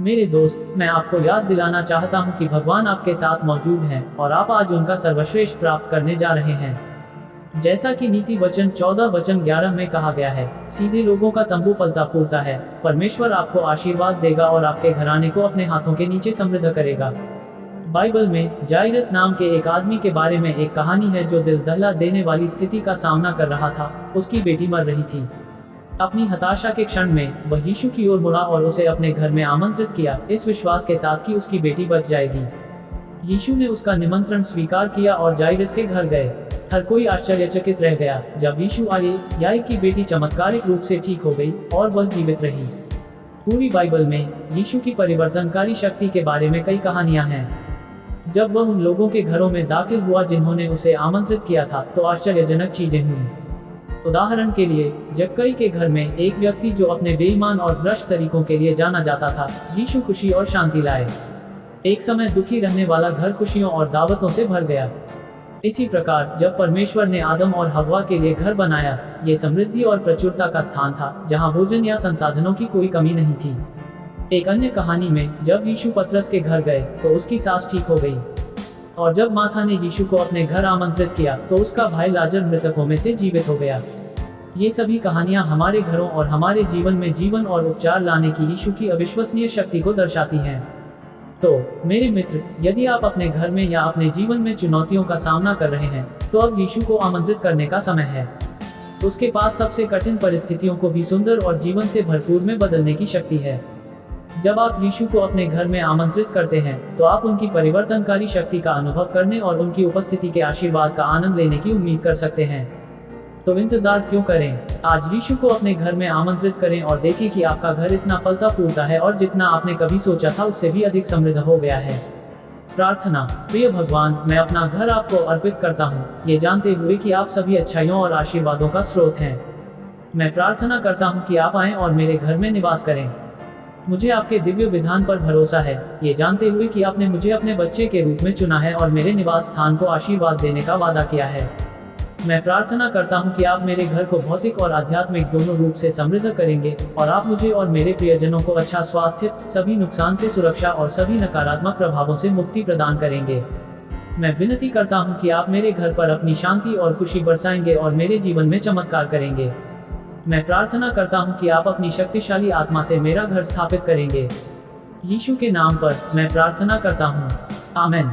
मेरे दोस्त, मैं आपको याद दिलाना चाहता हूँ कि भगवान आपके साथ मौजूद हैं और आप आज उनका सर्वश्रेष्ठ प्राप्त करने जा रहे हैं। जैसा कि नीति वचन 14 वचन 11 में कहा गया है, सीधे लोगों का तंबू फलता फूलता है। परमेश्वर आपको आशीर्वाद देगा और आपके घराने को अपने हाथों के नीचे समृद्ध करेगा। बाइबल में जाइरस नाम के एक आदमी के बारे में एक कहानी है जो दिल दहला देने वाली स्थिति का सामना कर रहा था। उसकी बेटी मर रही थी। अपनी हताशा के क्षण में वह यीशु की ओर मुड़ा और उसे अपने घर में आमंत्रित किया, इस विश्वास के साथ कि उसकी बेटी बच जाएगी। यीशु ने उसका निमंत्रण स्वीकार किया और जाइरस के घर गए। हर कोई आश्चर्यचकित रह गया जब यीशु आए। याईर की बेटी चमत्कारिक रूप से ठीक हो गई और वह जीवित रही। पूरी बाइबल में यीशु की परिवर्तनकारी शक्ति के बारे में कई कहानियां हैं। जब वह उन लोगों के घरों में दाखिल हुआ जिन्होंने उसे आमंत्रित किया था, तो आश्चर्यजनक चीजें हुई। उदाहरण के लिए, जक्कई के घर में एक व्यक्ति जो अपने बेईमान और भ्रष्ट तरीकों के लिए जाना जाता था, यीशु खुशी और शांति लाए। एक समय दुखी रहने वाला घर खुशियों और दावतों से भर गया। इसी प्रकार जब परमेश्वर ने आदम और हव्वा के लिए घर बनाया, ये समृद्धि और प्रचुरता का स्थान था जहां भोजन या संसाधनों की कोई कमी नहीं थी। एक अन्य कहानी में जब यीशु पतरस के घर गए तो उसकी सास ठीक हो गई, और जब माथा ने यीशु को अपने घर आमंत्रित किया तो उसका भाई लाजर मृतकों में से जीवित हो गया। ये सभी कहानियां हमारे घरों और हमारे जीवन में जीवन और उपचार लाने की यीशु की अविश्वसनीय शक्ति को दर्शाती हैं। तो मेरे मित्र, यदि आप अपने घर में या अपने जीवन में चुनौतियों का सामना कर रहे हैं, तो अब यीशु को आमंत्रित करने का समय है। उसके पास सबसे कठिन परिस्थितियों को भी सुंदर और जीवन से भरपूर में बदलने की शक्ति है। जब आप यीशु को अपने घर में आमंत्रित करते हैं, तो आप उनकी परिवर्तनकारी शक्ति का अनुभव करने और उनकी उपस्थिति के आशीर्वाद का आनंद लेने की उम्मीद कर सकते हैं। तो इंतजार क्यों करें? आज यीशु को अपने घर में आमंत्रित करें और देखें कि आपका घर इतना फलता फूलता है और जितना आपने कभी सोचा था उससे भी अधिक समृद्ध हो गया है। प्रार्थना। प्रिय भगवान, मैं अपना घर आपको अर्पित करता हूँ, ये जानते हुए कि आप सभी अच्छाइयों और आशीर्वादों का स्रोत हैं। मैं प्रार्थना करता हूँ कि आप आएं और मेरे घर में निवास करें। मुझे आपके दिव्य विधान पर भरोसा है, ये जानते हुए कि आपने मुझे अपने बच्चे के रूप में चुना है और मेरे निवास स्थान को आशीर्वाद देने का वादा किया है। मैं प्रार्थना करता हूं कि आप मेरे घर को भौतिक और आध्यात्मिक दोनों रूप से समृद्ध करेंगे और आप मुझे और मेरे प्रियजनों को अच्छा स्वास्थ्य, सभी नुकसान से सुरक्षा और सभी नकारात्मक प्रभावों से मुक्ति प्रदान करेंगे। मैं विनती करता हूं कि आप मेरे घर पर अपनी शांति और खुशी बरसाएंगे और मेरे जीवन में चमत्कार करेंगे। मैं प्रार्थना करता हूं कि आप अपनी शक्तिशाली आत्मा से मेरा घर स्थापित करेंगे। यीशु के नाम पर मैं प्रार्थना करता हूं। आमीन।